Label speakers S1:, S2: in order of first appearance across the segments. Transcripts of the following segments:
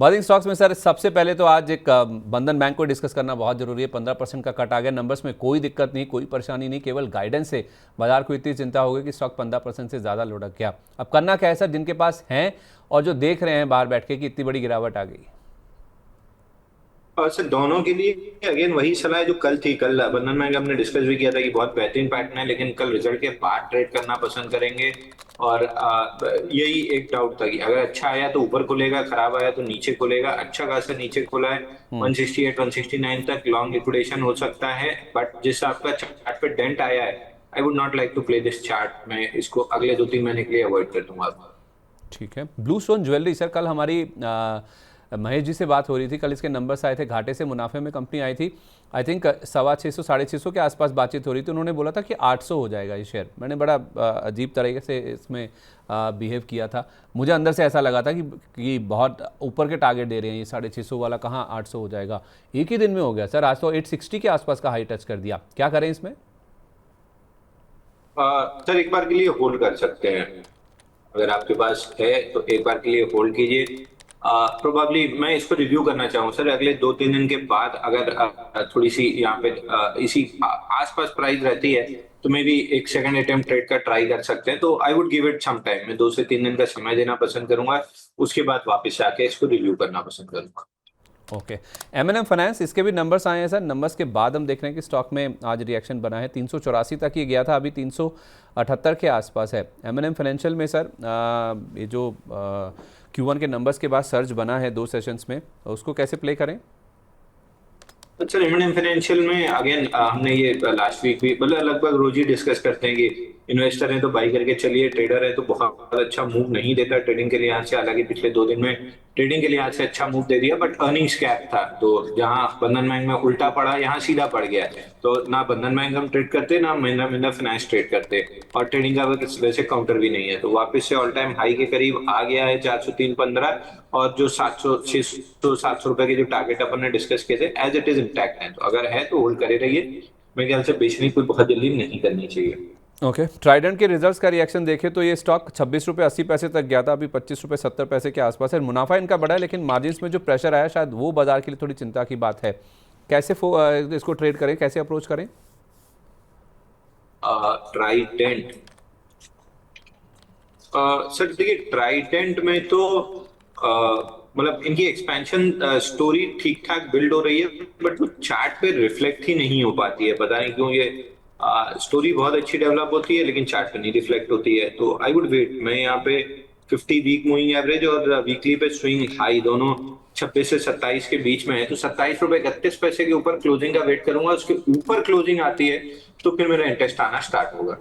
S1: Burning stocks में sir सबसे पहले तो आज एक बंधन बैंक को डिस्कस करना बहुत जरूरी है। 15% का कट आ गया। नंबर्स में कोई दिक्कत नहीं, कोई परेशानी नहीं, केवल गाइडेंस से बाजार को इतनी चिंता हो गई कि स्टॉक 15% से ज़्यादा लुढ़क गया। अब करना क्या है सर, जिनके पास हैं और जो देख रहे हैं बाहर बैठ के कि इतनी बड़ी गिरावट आ गई?
S2: और सर दोनों के लिए अगेन वही सलाह है जो कल थी। कल बंधन बैंक हमने डिस्कस भी किया था कि बहुत बेहतरीन पैटर्न है, लेकिन कल रिजल्ट के बाद ट्रेड करना पसंद करेंगे। और यही एक डाउट था कि अगर अच्छा आया तो ऊपर खुलेगा, खराब आया तो नीचे खुलेगा। अच्छा खासा नीचे खुला है, 168 169 तक लॉन्ग लिक्विडेशन हो सकता है। बट जिस आपका चार्ट पे डेंट आया है, I would not like to play this chart. मैं इसको अगले 2-3 महीने के लिए अवॉइड कर दूंगा।
S1: ठीक है। ब्लू स्टोन ज्वेलरी सर, कल हमारी महेश जी से बात हो रही थी। कल इसके नंबर्स आए थे, घाटे से मुनाफे में कंपनी आई थी। आई थिंक 650 650 के आसपास बातचीत हो रही थी। उन्होंने बोला था कि 800 हो जाएगा ये शेयर। मैंने बड़ा अजीब तरीके से इसमें बिहेव किया था। मुझे अंदर से ऐसा लगा था कि बहुत ऊपर के टारगेट दे रहे हैं ये, 650 वाला कहाँ 800 हो जाएगा। एक ही दिन में हो गया सर, आज तो 860 के आसपास का हाई टच कर दिया। क्या करें इसमें?
S2: सर एक बार के लिए होल्ड कर सकते हैं। अगर आपके पास है तो एक बार के लिए होल्ड कीजिए। प्रोबेबली मैं इसको रिव्यू करना चाहूँ सर अगले 2-3 दिन के बाद। अगर थोड़ी सी यहाँ पे इसी आसपास प्राइस रहती है तो मे भी एक सेकंड अटेम्प्ट ट्रेड का ट्राई कर सकते हैं। तो I would give it some time. मैं 2 से 3 दिन का समय देना पसंद करूंगा, उसके बाद वापस आके इसको रिव्यू करना पसंद करूंगा।
S1: ओके। M&M फाइनेंस, इसके भी नंबर्स आए हैं सर। नंबर्स के बाद हम देख रहे हैं कि स्टॉक में आज रिएक्शन बना है। 384 तक ये गया था, अभी 378 के आसपास है। M&M फाइनेंशियल में सर ये जो Q1 के नंबर्स के बाद सर्ज बना है 2 सेशंस में, उसको कैसे प्ले करें?
S2: अच्छा, रेमंड फाइनेंशियल में अगेन हमने ये लास्ट वीक भी मतलब लगभग रोज ही डिस्कस करते हैं कि इन्वेस्टर हैं तो बाई करके चलिए, ट्रेडर है तो बहुत अच्छा मूव नहीं देता ट्रेडिंग के लिहाज से। हालांकि पिछले 2 दिन में ट्रेडिंग के लिहाज से अच्छा मूव दे दिया, बट अर्निंग्स कैप था। तो जहां बंधन बैंक में उल्टा पड़ा, यहाँ सीधा पड़ गया। तो ना बंधन बैंक हम ट्रेड करते, ना महिंद्रा महिंद्रा फाइनेंस ट्रेड करते, और ट्रेडिंग का वैसे काउंटर भी नहीं है। तो वापस से ऑल टाइम हाई के करीब आ गया है 403.15। और जो 700 600 700 रुपए के जो टारगेट अपन ने डिस्कस किए थे, एज इट इज इंटैक्ट है। तो अगर है तो होल्ड करे रहिए। मेरे ख्याल से बेचने की कोई बहुत जल्दी नहीं करनी चाहिए।
S1: ओके। ट्राइडेंट के रिजल्ट्स का रिएक्शन देखें तो ये स्टॉक 26 रुपये 80 पैसे तक गया था, अभी 25 रुपये 70 पैसे के आसपास है। मुनाफा इनका बढ़ा है, लेकिन मार्जिन्स में जो प्रेशर आया शायद वो बाजार के लिए थोड़ी चिंता की बात है। कैसे इसको ट्रेड करें, कैसे अप्रोच करें?
S2: ट्राइडेंट, सर देखिए ट्राइडेंट में तो मतलब इनकी एक्सपेंशन स्टोरी ठीक ठाक बिल्ड हो रही है, बट वो चार्ट पे रिफ्लेक्ट ही नहीं हो पाती है। पता नहीं क्यों। ये स्टोरी बहुत अच्छी डेवलप होती है लेकिन चार्ट पे नहीं रिफ्लेक्ट होती है। तो आई वुड वेट। मैं यहाँ पे 50 वीक मूविंग एवरेज और वीकली पे स्विंग हाई दोनों 26 से 27 के बीच में है। तो 27 रुपए 31 पैसे के ऊपर क्लोजिंग का वेट करूंगा। उसके ऊपर क्लोजिंग आती है तो फिर मेरा इंटरेस्ट आना स्टार्ट होगा।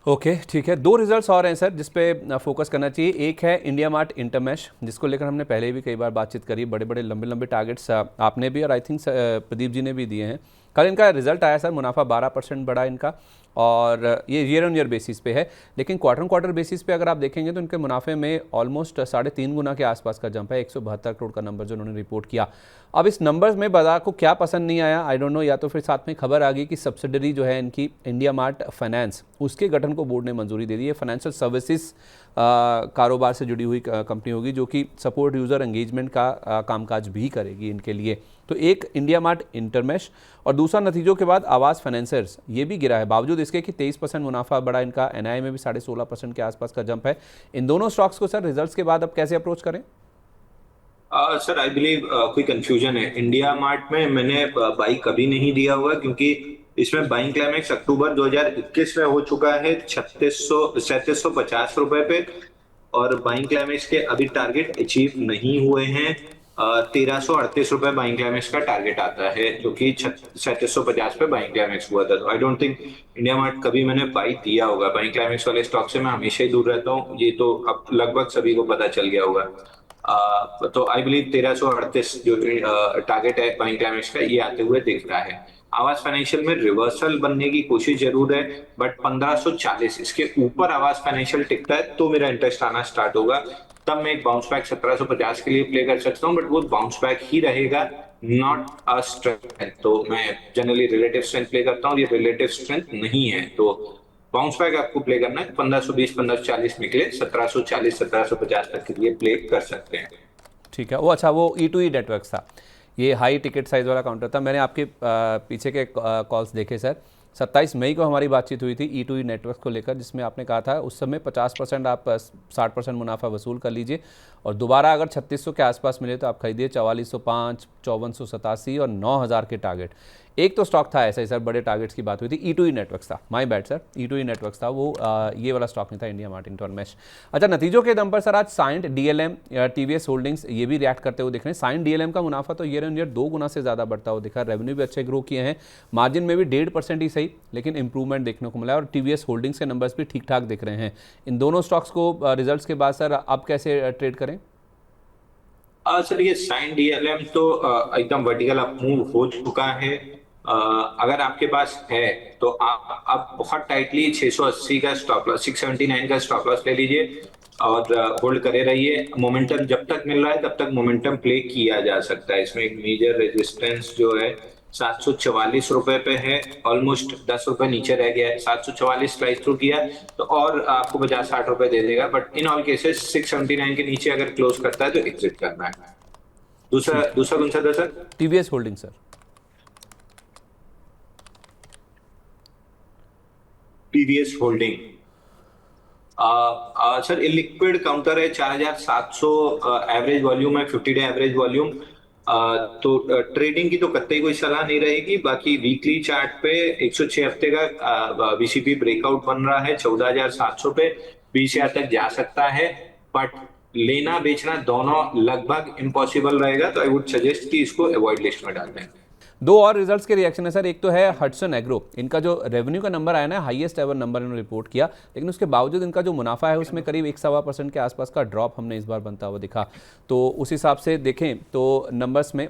S1: ओके, ठीक है। 2 रिजल्ट्स और हैं सर जिस पे फोकस करना चाहिए। एक है इंडिया मार्ट इंटरमेश, जिसको लेकर हमने पहले भी कई बार बातचीत करी। बड़े बड़े लंबे लंबे टारगेट्स आपने भी और आई थिंक प्रदीप जी ने भी दिए हैं। कल इनका रिजल्ट आया सर, मुनाफा 12% बढ़ा इनका, और ये ईयर ऑन ईयर बेसिस पे है। लेकिन क्वार्टर बेसिस पे अगर आप देखेंगे तो इनके मुनाफे में ऑलमोस्ट 3.5 गुना के आसपास का जंप है। 172 करोड़ का नंबर जो उन्होंने रिपोर्ट किया। अब इस नंबर्स में बाजार को क्या पसंद नहीं आया, आई डोंट नो। या तो फिर साथ में खबर आ गई कि सब्सिडरी जो है इनकी इंडिया मार्ट फाइनेंस, उसके गठन को बोर्ड ने मंजूरी दे दी है। फाइनेंशियल सर्विसेज कारोबार से जुड़ी हुई कंपनी होगी, जो कि सपोर्ट यूज़र एंगेजमेंट का कामकाज भी करेगी इनके लिए। तो एक इंडिया मार्ट इंटरमेश, और दूसरा नतीजों के बाद आवास फाइनेंसर्स, ये भी गिरा है बावजूद इसके कि 23% मुनाफा बढ़ा इनका। एनआई में भी 16.5% के आसपास का जंप है। इन दोनों स्टॉक्स को सर रिजल्ट्स के बाद अब कैसे अप्रोच करें?
S2: सर आई बिलीव कोई कंफ्यूजन है। इंडिया मार्ट में मैंने बाई कभी नहीं दिया हुआ, क्योंकि इसमें बाइंग क्लाइमेक्स अक्टूबर 2021 में हो चुका है 3750 रुपए पे। और बाइंग क्लाइमेक्स के अभी टारगेट अचीव नहीं हुए हैं। 1338 रुपए बाइंग क्लाइमेक्स का टारगेट आता है, जो कि 3750 पे बाइंग क्लाइमेक्स हुआ था। तो I don't think India mart कभी मैंने बाई दिया होगा। बाइंग क्लाइमेक्स वाले स्टॉक से मैं हमेशा ही दूर रहता हूँ, ये तो अब लगभग सभी को पता चल गया होगा। तो आई बिलीव 1338 जो टारगेट है बाइंग क्लाइमेक्स का, ये आते हुए दिख रहा है। आवास फाइनेंशियल में रिवर्सल बनने की कोशिश जरूर है, बट 1540 इसके ऊपर आवास फाइनेंशियल टिकता है तो मेरा इंटरेस्ट आना स्टार्ट होगा। तब मैं एक बाउंस बैक 1750 के लिए प्ले कर सकता हूँ, बट वो बाउंस बैक ही रहेगा, नॉट अ स्ट्रेंथ। तो मैं जनरली रिलेटिव स्ट्रेंथ प्ले करता हूँ, ये रिलेटिव स्ट्रेंथ नहीं है। तो बाउंस बैक आपको प्ले करना है 1520 1540 निकले 1740 1750 तक के लिए प्ले कर सकते हैं।
S1: ठीक है, वो अच्छा वो E2E नेटवर्क था, ये हाई टिकट साइज़ वाला काउंटर था। मैंने आपके पीछे के कॉल्स देखे सर। 27 मई को हमारी बातचीत हुई थी E2E नेटवर्क को लेकर, जिसमें आपने कहा था उस समय 50% आप 60% मुनाफा वसूल कर लीजिए और दोबारा अगर 3600 के आसपास मिले तो आप खरीदिए। 4405, 5487 और 9000 के टारगेट। एक तो स्टॉक था ऐसा ही सर, बड़े टारगेट्स की बात हुई थी, E2E नेटवर्क्स था, my bad sir, E2E networks था वो, ये वाला स्टॉक नहीं था इंडिया मार्ट इंटरमेश। अच्छा, नतीजों के दम पर सर आज साइंट, DLM, TVS होल्डिंग्स ये भी रिएक्ट करते हुए दिख रहे हैं। साइंट DLM का मुनाफा तो ईयर ऑन ईयर 2 गुना से ज़्यादा बढ़ता हुआ दिखा, रेवेन्यू भी अच्छे ग्रो किए हैं, मार्जिन में भी 1.5% ही सही लेकिन इंप्रूवमेंट देखने को मिला है और TVS होल्डिंग्स के नंबर्स भी ठीक ठाक दिख रहे हैं। इन दोनों स्टॉक्स को रिजल्ट्स के बाद सर अब कैसे ट्रेड करें?
S2: सर ये साइन डीएलएम तो एकदम वर्टिकल अप मूव हो चुका है। अगर आपके पास है तो आप बहुत टाइटली 680 का स्टॉप लॉस, 679 का स्टॉप लॉस ले लीजिए और होल्ड करे रहिए। मोमेंटम जब तक मिल रहा है तब तक मोमेंटम प्ले किया जा सकता है। इसमें एक मेजर रेजिस्टेंस जो है 744 रुपए पे है, ऑलमोस्ट 10 रुपए नीचे रह गया है। 744 स्लाइस थ्रू किया तो और आपको 50-60 रुपए दे देगा, बट इन ऑल केसेस 679 के नीचे अगर क्लोज करता है तो एग्जिट करना है। दूसरा
S1: ठीक है,
S2: दूसरा कौन सा था sir?
S1: TVS holding sir.
S2: TVS holding. Sir illiquid counter है, 4700 एवरेज वॉल्यूम है, 50 डे एवरेज वॉल्यूम। तो ट्रेडिंग की तो कतई कोई सलाह नहीं रहेगी। बाकी वीकली चार्ट पे 106 हफ्ते का बीसीपी ब्रेकआउट बन रहा है 14,700 पे, 20,000 तक जा सकता है, बट लेना बेचना दोनों लगभग इम्पॉसिबल रहेगा। तो आई वुड सजेस्ट कि इसको अवॉइड लिस्ट में डाल दें।
S1: दो और रिजल्ट्स के रिएक्शन है सर, एक तो है हडसन एग्रो, इनका जो रेवेन्यू का नंबर आया ना, हाईएस्ट एवर नंबर इन्होंने रिपोर्ट किया, लेकिन उसके बावजूद इनका जो मुनाफा है उसमें करीब 1-1.25% के आसपास का ड्रॉप हमने इस बार बनता हुआ दिखा। तो उस हिसाब से देखें तो नंबर्स में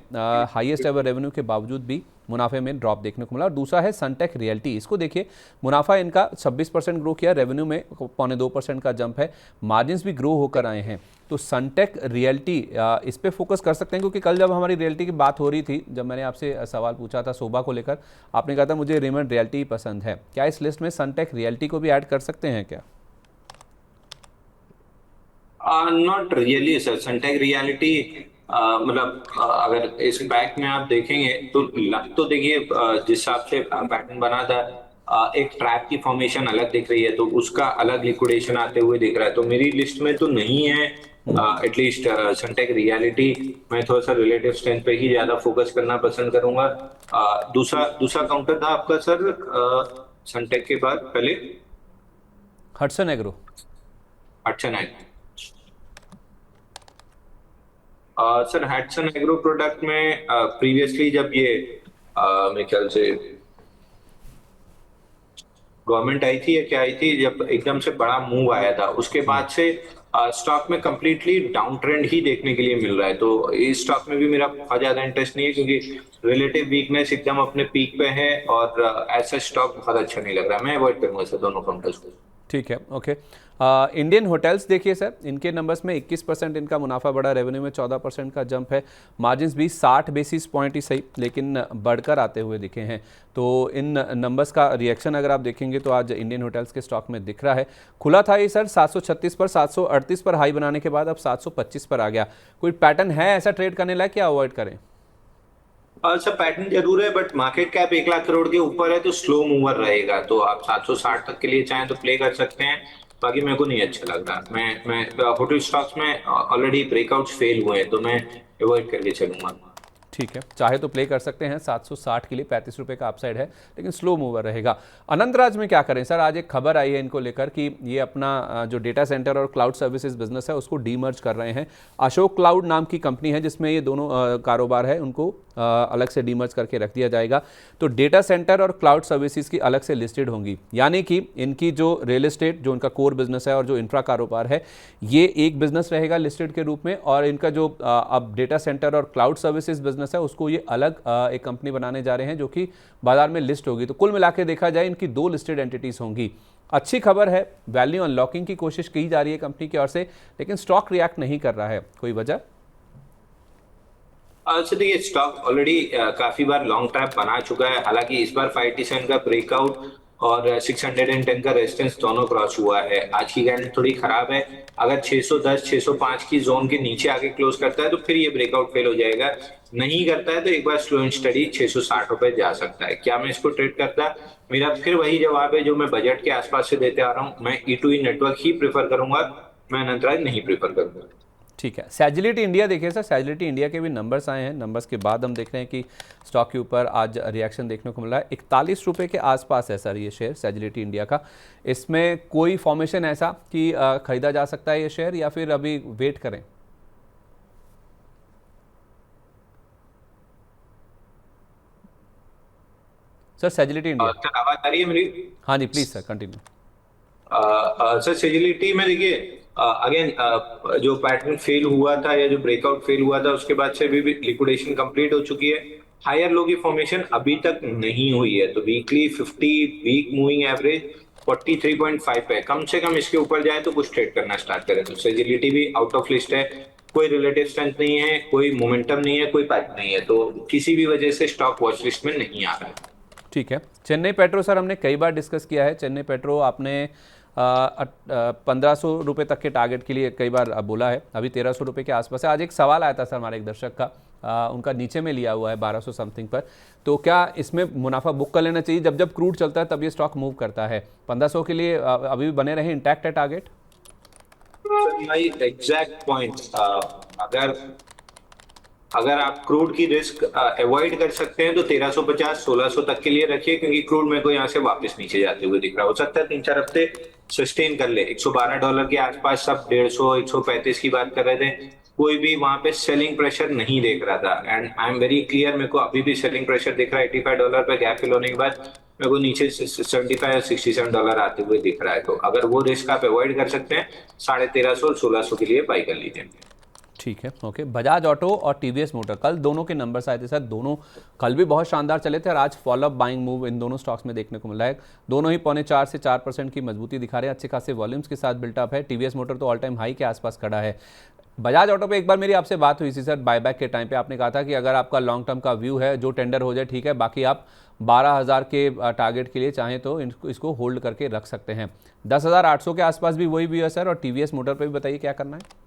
S1: हाईएस्ट एवर रेवेन्यू के बावजूद भी मुनाफे में ड्रॉप देखने को मिला। और दूसरा है सनटेक रियल्टी, इसको देखिए, मुनाफा इनका 26% ग्रो किया, रेवेन्यू में 1.25% का जंप है, मार्जिन्स भी ग्रो होकर आए हैं। तो सनटेक रियल्टी इस पे फोकस कर सकते हैं, क्योंकि कल जब हमारी रियल्टी की बात हो रही थी, जब मैंने आपसे सवाल पूछा था सोबा को लेकर, आपने कहा था मुझे रेमंड रियल्टी ही पसंद है। क्या इस लिस्ट में सनटेक रियल्टी को भी ऐड कर सकते हैं क्या?
S2: Not really sir. Suntech Realty मतलब अगर इस पैक में आप देखेंगे तो लग तो देखिए जिस हिसाब से पैटर्न बना था, एक ट्रैप की फॉर्मेशन अलग दिख रही है, तो उसका अलग लिक्विडेशन आते हुए दिख रहा है। तो मेरी लिस्ट में तो नहीं है एटलीस्ट सनटेक रियलिटी। मैं थोड़ा सा रिलेटिव स्ट्रेंथ पे ही ज्यादा फोकस करना पसंद करूंगा। दूसरा दूसरा काउंटर था आपका सर सनटेक के बाद पहले?
S1: Hudson agro.
S2: अच्छा नहीं। सर हैटसन एग्रो प्रोडक्ट में प्रीवियसली जब ये मेरे ख्याल से गवर्नमेंट आई थी या क्या आई थी, जब एकदम से बड़ा मूव आया था, उसके बाद से स्टॉक में कंप्लीटली डाउन ट्रेंड ही देखने के लिए मिल रहा है। तो इस स्टॉक में भी मेरा बहुत ज्यादा इंटरेस्ट नहीं है, क्योंकि रिलेटिव वीकनेस एकदम अपने पीक पे है और ऐसा स्टॉक बहुत अच्छा नहीं लग रहा। मैं अवॉइड करूंगा सर दोनों काउंटर्स को।
S1: ठीक है, ओके। इंडियन होटल्स देखिए सर, इनके नंबर्स में 21% इनका मुनाफा बढ़ा, रेवेन्यू में 14% का जंप है, मार्जिन्स भी 60 बेसिस पॉइंट ही सही लेकिन बढ़कर आते हुए दिखे हैं। तो इन नंबर्स का रिएक्शन अगर आप देखेंगे तो आज इंडियन होटल्स के स्टॉक में दिख रहा है। खुला था ये सर 736 पर, 738 पर हाई बनाने के बाद अब 725 पर आ गया। कोई पैटर्न है ऐसा ट्रेड करने लायक, क्या अवॉइड करें?
S2: सर पैटर्न जरूर है, but market cap 1 lakh crore के ऊपर है तो स्लो मूवर रहेगा। तो आप 760 तक के लिए चाहें तो प्ले कर सकते हैं। बाकी मेरे को नहीं अच्छा लग रहा। मैं होटल स्टॉक्स में ऑलरेडी ब्रेकआउट्स फेल हुए हैं, तो मैं अवॉइड करके चलूंगा।
S1: ठीक है, चाहे तो प्ले कर सकते हैं 760 के लिए, 35 रुपये का अपसाइड है लेकिन स्लो मूवर रहेगा। अनंतराज में क्या करें सर? आज एक खबर आई है इनको लेकर कि ये अपना जो डेटा सेंटर और क्लाउड सर्विसेज बिजनेस है उसको डीमर्ज कर रहे हैं। अशोक क्लाउड नाम की कंपनी है जिसमें ये दोनों कारोबार है, उनको अलग से डीमर्ज करके रख दिया जाएगा। तो डेटा सेंटर और क्लाउड सर्विसेज की अलग से लिस्टेड होंगी, यानी कि इनकी जो रियल एस्टेट जो उनका कोर बिजनेस है और जो इंफ्रा कारोबार है ये एक बिजनेस रहेगा लिस्टेड के रूप में, और इनका जो अब डेटा सेंटर और क्लाउड सर्विसेज बिजनेस है उसको ये अलग एक कंपनी बनाने जा रहे हैं जो कि बाजार में लिस्ट होगी। तो कुल मिलाकर देखा जाए इनकी 2 लिस्टेड एंटिटीज होंगी। अच्छी खबर है, वैल्यू अनलॉकिंग की कोशिश की जा रही है कंपनी की ओर से, लेकिन स्टॉक रिएक्ट नहीं कर रहा है। कोई वजह?
S2: सर देखिए स्टॉक ऑलरेडी काफी बार लॉन्ग ट्रैप बना चुका है। हालांकि इस बार 587 का ब्रेकआउट और 610 का रेजिस्टेंस दोनों क्रॉस हुआ है। आज की कैंडल थोड़ी खराब है, अगर 610 605 की जोन के नीचे आके क्लोज करता है तो फिर ये ब्रेकआउट फेल हो जाएगा। नहीं करता है तो एक बार स्लो एंड स्टडी 660 रुपए जा सकता है। क्या मैं इसको ट्रेड करता? मेरा फिर वही जवाब है जो मैं बजट के आसपास से देते आ रहा हूँ, मैं E2E नेटवर्क ही प्रेफर करूंगा, मैं अनंतराज नहीं प्रेफर करूंगा।
S1: ठीक है, सैजिलिटी इंडिया देखिए सर, सैजिलिटी इंडिया के भी नंबर्स आए हैं। नंबर्स के बाद हम देख रहे हैं कि स्टॉक के ऊपर आज रिएक्शन देखने को मिला है। 41 रुपये के आसपास है सर ये शेयर सैजिलिटी इंडिया का। इसमें कोई फॉर्मेशन ऐसा कि खरीदा जा सकता है ये शेयर, या फिर अभी वेट करें? Sir सैजिलिटी India.
S2: सर आवाज आ रही है मेरी?
S1: हाँ जी प्लीज़ सर कंटिन्यू।
S2: सर सेजिलिटी में देखिए, अगेन जो पैटर्न फेल हुआ था या जो ब्रेकआउट फेल हुआ था उसके बाद से भी लिक्विडेशन कंप्लीट हो चुकी है। हायर लो की फॉर्मेशन अभी तक नहीं हुई है, तो वीकली 50 वीक मूविंग एवरेज 43.5 पे, कम से कम इसके ऊपर जाए तो कुछ ट्रेड करना स्टार्ट करें। तो सेजिलिटी भी आउट ऑफ लिस्ट है, कोई रिलेटिव स्ट्रेंथ नहीं है, कोई मोमेंटम नहीं है, कोई पैटर्न नहीं है, तो किसी भी वजह से स्टॉक वॉच लिस्ट में नहीं आ रहा है।
S1: ठीक है, चेन्नई पेट्रो सर हमने कई बार डिस्कस किया है। चेन्नई पेट्रो आपने 1500 रुपये तक के टारगेट के लिए कई बार बोला है, अभी 1300 रुपये के आसपास है। आज एक सवाल आया था सर हमारे एक दर्शक का, उनका नीचे में लिया हुआ है 1200 समथिंग पर, तो क्या इसमें मुनाफा बुक कर लेना चाहिए? जब जब क्रूड चलता है तब ये स्टॉक मूव करता है। 1500 के लिए अभी भी बने रहे इंटैक्ट है टारगेट?
S2: माय एग्जैक्ट पॉइंट, अगर अगर आप क्रूड की रिस्क अवॉइड कर सकते हैं तो 1350 1600 तक के लिए रखिए, क्योंकि क्रूड मेरे को यहाँ से वापस नीचे जाते हुए दिख रहा, हो सकता है 3-4 हफ्ते सस्टेन कर ले। $112 के आसपास सब 150 135 की बात कर रहे थे, कोई भी वहां पे सेलिंग प्रेशर नहीं देख रहा था। And I am very clear, मेरे को अभी भी सेलिंग प्रेशर दिख रहा है। $85 पे गैप फिल होने के बाद मेरे को नीचे 75 या $67 आते हुए दिख रहा है। तो अगर वो रिस्क आप अवॉइड कर सकते हैं, 1350 और 1600 के लिए बाई कर लीजिए।
S1: ठीक है, ओके। बजाज ऑटो और टीवीएस मोटर कल दोनों के नंबर्स आए थे सर, दोनों कल भी बहुत शानदार चले थे और आज फॉलोअप बाइंग मूव इन दोनों स्टॉक्स में देखने को मिला है। दोनों ही 3.25 से 4% की मजबूती दिखा रहे हैं, अच्छे खासे वॉल्यूम्स के साथ बिल्टअप है। टीवीएस मोटर तो ऑल टाइम हाई के आसपास खड़ा है। बजाज ऑटो पे एक बार मेरी आपसे बात हुई थी सर बायबैक के टाइम पे, आपने कहा था कि अगर आपका लॉन्ग टर्म का व्यू है, जो टेंडर हो जाए ठीक है, बाकी आप 12,000 के टारगेट के लिए चाहें तो इसको होल्ड करके रख सकते हैं। 10,800 के आसपास भी वही व्यू है सर, और टीवीएस मोटर पे भी बताइए क्या करना है?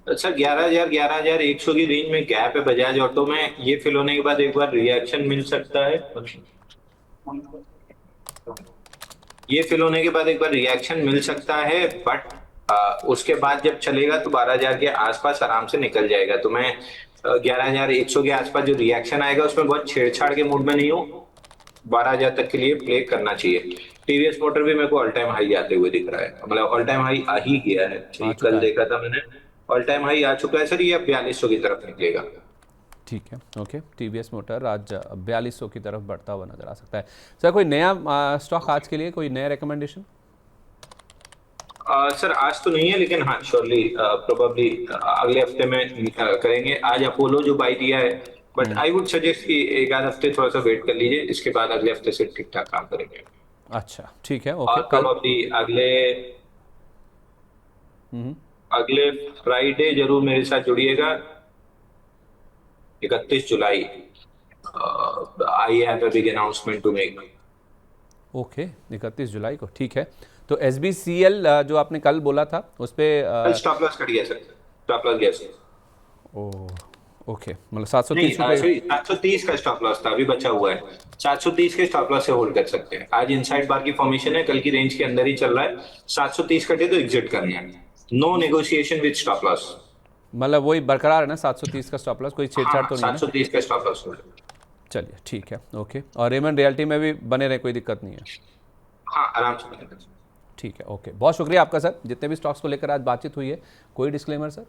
S2: अच्छा, 11,100 की रेंज में गैप है बजाज ऑटो में, ये फिल होने के बाद एक बार रिएक्शन मिल सकता है। ये फिल होने के बाद एक बार रिएक्शन मिल सकता है, बट उसके बाद जब चलेगा तो 12,000 के आसपास आराम से निकल जाएगा। तो मैं 11,100 के आसपास जो रिएक्शन आएगा उसमें बहुत छेड़छाड़ के मूड में नहीं हूँ, 12,000 तक के लिए प्ले करना चाहिए। टीवीएस मोटर भी मेरे को ऑल टाइम हाई आते हुए दिख रहा है, मतलब ऑल टाइम हाई आ ही गया है,
S1: आ चुका
S2: कल
S1: है।
S2: देखा था मैंने, ऑल टाइम हाई आ चुका है सर। ये अब 4200 की तरफ निकलेगा।
S1: ठीक है, ओके। टीवीएस मोटर आज 4200 की तरफ बढ़ता हुआ नजर आ सकता है। सर कोई नया स्टॉक आज के लिए, कोई नया रिकमेंडेशन?
S2: सर आज तो नहीं है, लेकिन हाँ श्योरली प्रोबेबली अगले हफ्ते में करेंगे। आज अपोलो जो बाई दिया है, बट आई वुड सजेस्ट कि एक आध हफ्ते थोड़ा सा वेट कर लीजिए, इसके बाद अगले हफ्ते से ठीक ठाक काम करेंगे।
S1: अच्छा ठीक है,
S2: और
S1: ओके। कल
S2: प्रोबेबली अगले
S1: हम्म,
S2: अगले फ्राइडे जरूर मेरे साथ जुड़िएगा, 31 जुलाई। I have a big announcement to make.
S1: Okay, 31 जुलाई को, ठीक है। तो SBCL जो आपने कल बोला था उस
S2: कल
S1: पर
S2: स्टॉप लॉस कट गया सर, स्टॉप लॉस गया सर।
S1: ओ ओके, मतलब
S2: नहीं
S1: 730 रुपये।
S2: सॉरी, 730 का स्टॉप लॉस था, अभी बचा हुआ है। 730 के स्टॉप लॉस से होल्ड कर सकते हैं। आज इनसाइड बार की फॉर्मेशन है, कल की रेंज के अंदर ही चल रहा है। 730 कटे तो एग्जिट करना है, no negotiation with stop loss.
S1: मतलब वही बरकरार है ना 730 का स्टॉप लॉस, कोई छेड़छाड़
S2: हाँ,
S1: तो नहीं है ना?
S2: 730 का स्टॉप लॉस होल्ड।
S1: चलिए ठीक है, ओके। और रेमंड रियल्टी में भी बने रहे, कोई दिक्कत नहीं है?
S2: हाँ आराम से बनेगा।
S1: ठीक है, ओके। बहुत शुक्रिया आपका सर, जितने भी स्टॉक्स को लेकर आज बातचीत हुई है। कोई disclaimer sir?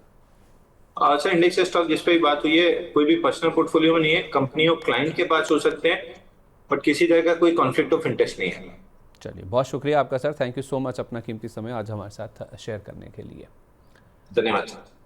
S2: Sir index stock जिस पे भी बात हुई है, कोई भी पर्सनल पोर्टफोलियो में नहीं है, कंपनी और क्लाइंट के पास हो सकते हैं, बट किसी तरह का कोई कॉन्फ्लिक्ट ऑफ इंटरेस्ट नहीं है।
S1: चलिए, बहुत शुक्रिया आपका sir, thank you so much अपना कीमती समय आज हमारे साथ शेयर करने के लिए।
S2: धन्यवाद सर।